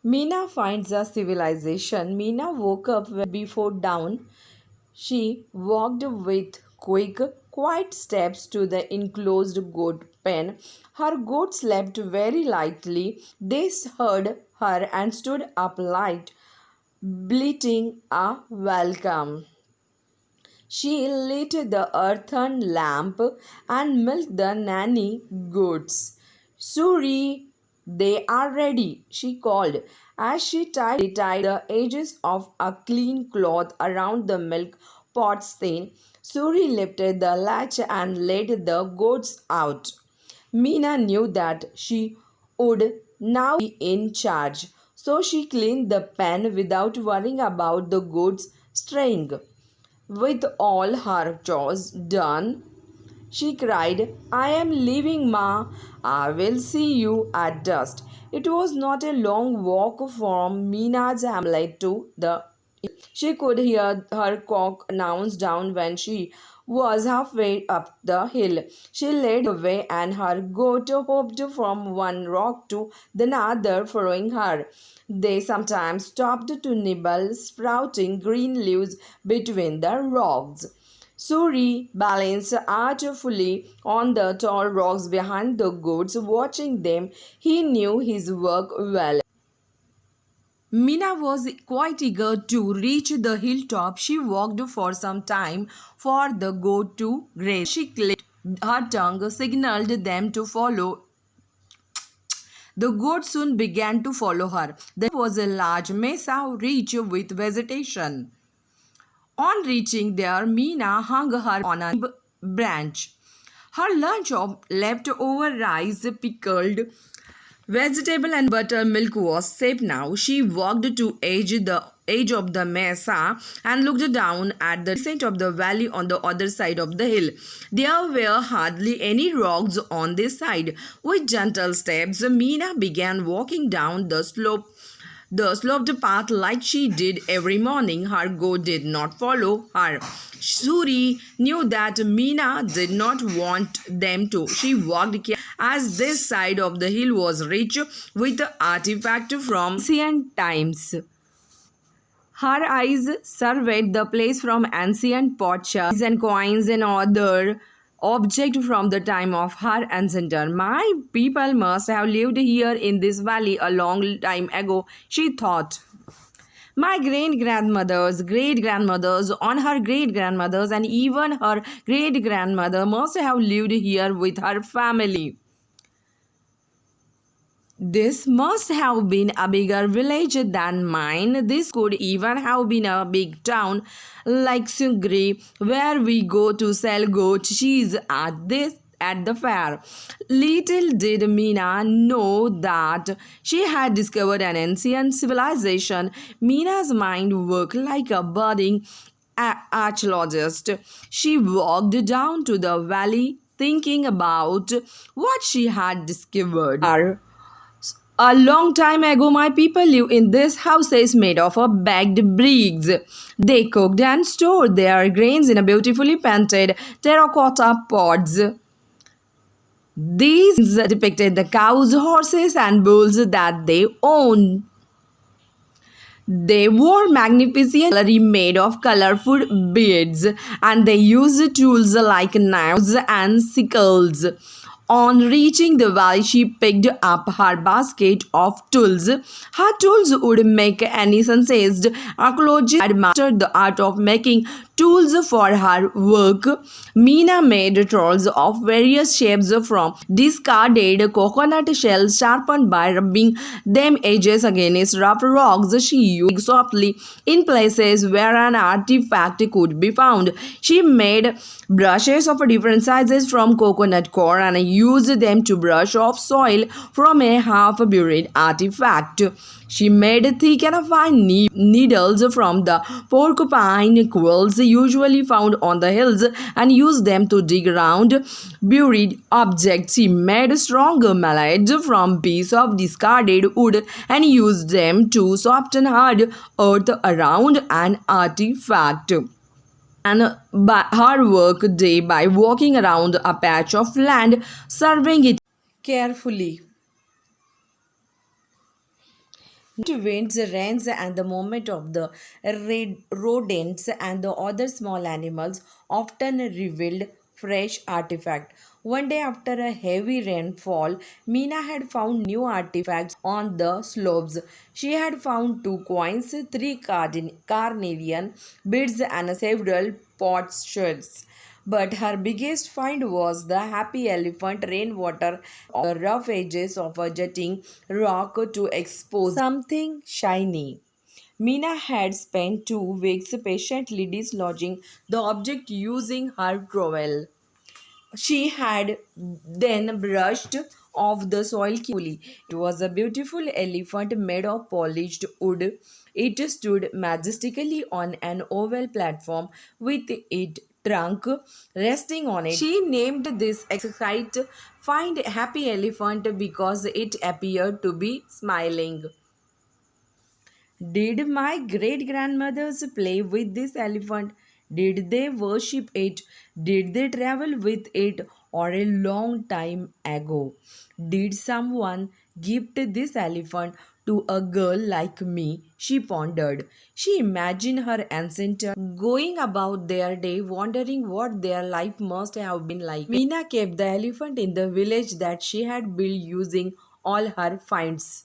Meena finds a civilization. Meena woke up before dawn. She walked with quick, quiet steps to the enclosed goat pen. Her goats slept very lightly. They heard her and stood up light, bleating a welcome. She lit the earthen lamp and milked the nanny goats. Suri, they are ready, she called as she tied the edges of a clean cloth around the milk pot's thing. Suri lifted the latch and let the goats out. Meena knew that she would now be in charge, so she cleaned the pen without worrying about the goats straying. With all her chores done, she cried, I am leaving, Ma. I will see you at dusk. It was not a long walk from Meena's hamlet to the inn. She could hear her cock announce down when she was halfway up the hill. She led the way, and her goat hopped from one rock to the other, following her. They sometimes stopped to nibble sprouting green leaves between the rocks. Suri balanced artfully on the tall rocks behind the goats, watching them. He knew his work well. Mina was quite eager to reach the hilltop. She walked for some time for the goat to graze. She clicked her tongue, signaled them to follow. The goat soon began to follow her. There was a large mesa rich with vegetation. On reaching there, Meena hung her on a branch. Her lunch of leftover rice, pickled vegetable and buttermilk was safe now. She walked to the edge of the mesa and looked down at the descent of the valley on the other side of the hill. There were hardly any rocks on this side. With gentle steps, Meena began walking down the sloped path like she did every morning. Her goat did not follow her. Suri knew that Meena did not want them to. She walked carefully as this side of the hill was rich with artifacts from ancient times. Her eyes surveyed the place from ancient potsherds and coins and other objects from the time of her ancestor. My people must have lived here in this valley a long time ago, she thought. My great grandmothers, on her great grandmothers, and even her great grandmother must have lived here with her family. This must have been a bigger village than mine. This could even have been a big town like Sungri, where we go to sell goat cheese at the fair. Little did Meena know that she had discovered an ancient civilization. Meena's mind worked like a budding archaeologist. She walked down to the valley thinking about what she had discovered. A long time ago, my people lived in these houses made of baked bricks. They cooked and stored their grains in a beautifully painted terracotta pots. These depicted the cows, horses, and bulls that they owned. They wore magnificent jewelry made of colorful beads, and they used tools like knives and sickles. On reaching the valley, she picked up her basket of tools. Her tools would make any sensed archaeologist had mastered the art of making tools for her work. Meena made tools of various shapes from discarded coconut shells sharpened by rubbing them edges against rough rocks. She used softly in places where an artifact could be found. She made brushes of different sizes from coconut core and used them to brush off soil from a half-buried artifact. She made thick and fine needles from the porcupine quills usually found on the hills and used them to dig around buried objects. She made stronger mallets from pieces of discarded wood and used them to soften hard earth around an artifact. And by her work day by walking around a patch of land, surveying it carefully. Winds, rains, and the movement of the rodents and the other small animals often revealed fresh artifacts. One day after a heavy rainfall, Meena had found new artifacts on the slopes. She had found two coins, three carnelian beads, and several potsherds. But her biggest find was the happy elephant rainwater on the rough edges of a jutting rock to expose something shiny. Meena had spent 2 weeks patiently dislodging the object using her trowel. She had then brushed off the soil carefully. It was a beautiful elephant made of polished wood. It stood majestically on an oval platform with its trunk resting on it. She named this exquisite find Happy Elephant because it appeared to be smiling. Did my great grandmothers play with this elephant? Did they worship it? Did they travel with it? Or a long time ago? Did someone gift this elephant to a girl like me? She pondered. She imagined her ancestors going about their day wondering what their life must have been like. Meena kept the elephant in the village that she had built using all her finds.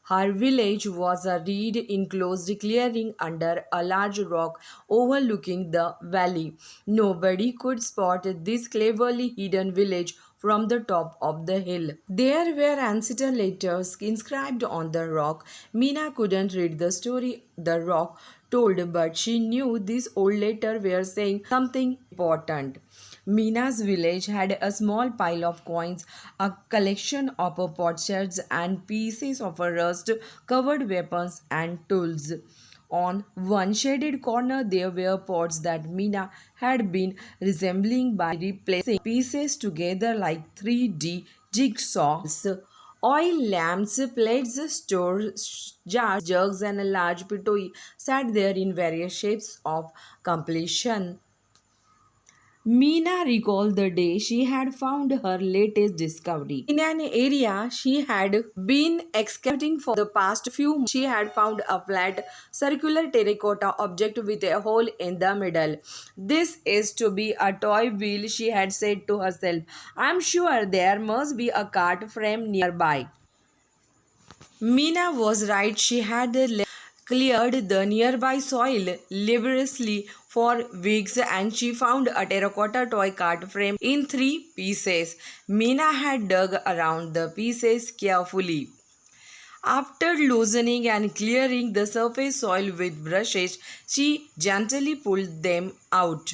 Her village was a reed enclosed clearing under a large rock overlooking the valley. Nobody could spot this cleverly hidden village from the top of the hill. There were ancestor letters inscribed on the rock. Meena couldn't read the story the rock told, but she knew these old letters were saying something important. Meena's village had a small pile of coins, a collection of potsherds, and pieces of rust covered weapons and tools. On one shaded corner, there were pots that Meena had been resembling by replacing pieces together like 3D jigsaws. Oil lamps, plates, stores, jars, jugs, and a large pitoi sat there in various shapes of completion. Meena recalled the day she had found her latest discovery. In an area she had been excavating for the past few months, she had found a flat, circular terracotta object with a hole in the middle. This is to be a toy wheel, she had said to herself. I'm sure there must be a cart frame nearby. Meena was right. She had cleared the nearby soil laboriously for weeks and she found a terracotta toy cart frame in 3 pieces. Meena had dug around the pieces carefully. After loosening and clearing the surface soil with brushes, she gently pulled them out.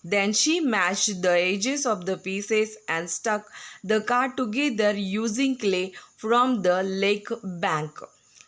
Then she matched the edges of the pieces and stuck the card together using clay from the lake bank.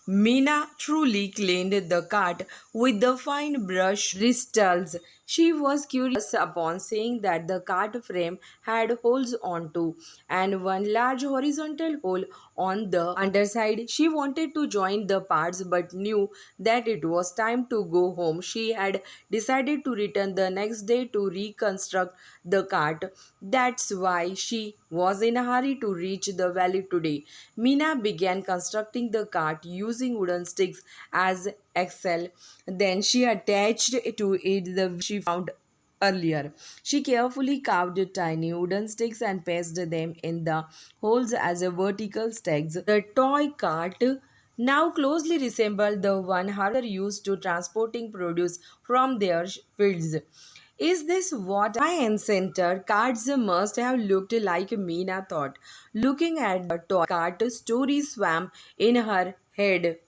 Meena truly cleaned the cart with the fine brush bristles. She was curious upon seeing that the cart frame had holes on two and one large horizontal hole on the underside. She wanted to join the parts but knew that it was time to go home. She had decided to return the next day to reconstruct the cart. That's why she was in a hurry to reach the valley today. Meena began constructing the cart using wooden sticks as axle. Then she attached to it the she found earlier. She carefully carved tiny wooden sticks and placed them in the holes as a vertical stakes. The toy cart now closely resembled the one her used to transporting produce from their fields. Is this what my ancestor cards must have looked like? Meena thought. Looking at the toy cart, story swam in her head.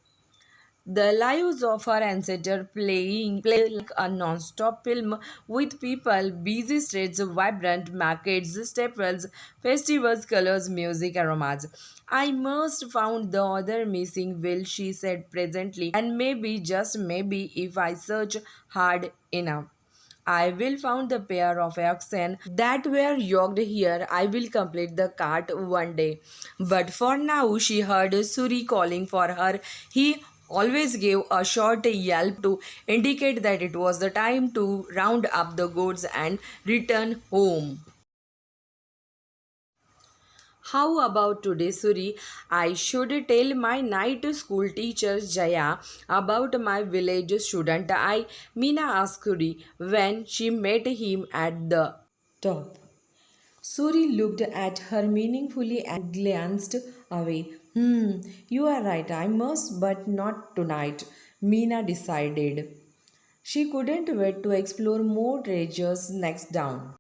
The lives of her ancestors play like a non-stop film with people, busy streets, vibrant markets, staples, festivals, colors, music, aromas. I must found the other missing will, she said presently, and maybe, just maybe, if I search hard enough. I will found the pair of oxen that were yoked here. I will complete the cart one day. But for now, she heard Suri calling for her. He always gave a short yelp to indicate that it was the time to round up the goods and return home. How about today, Suri? I should tell my night school teacher Jaya about my village student. Meena asked Suri when she met him at the top. Suri looked at her meaningfully and glanced away. You are right, I must, but not tonight, Meena decided. She couldn't wait to explore more treasures next down.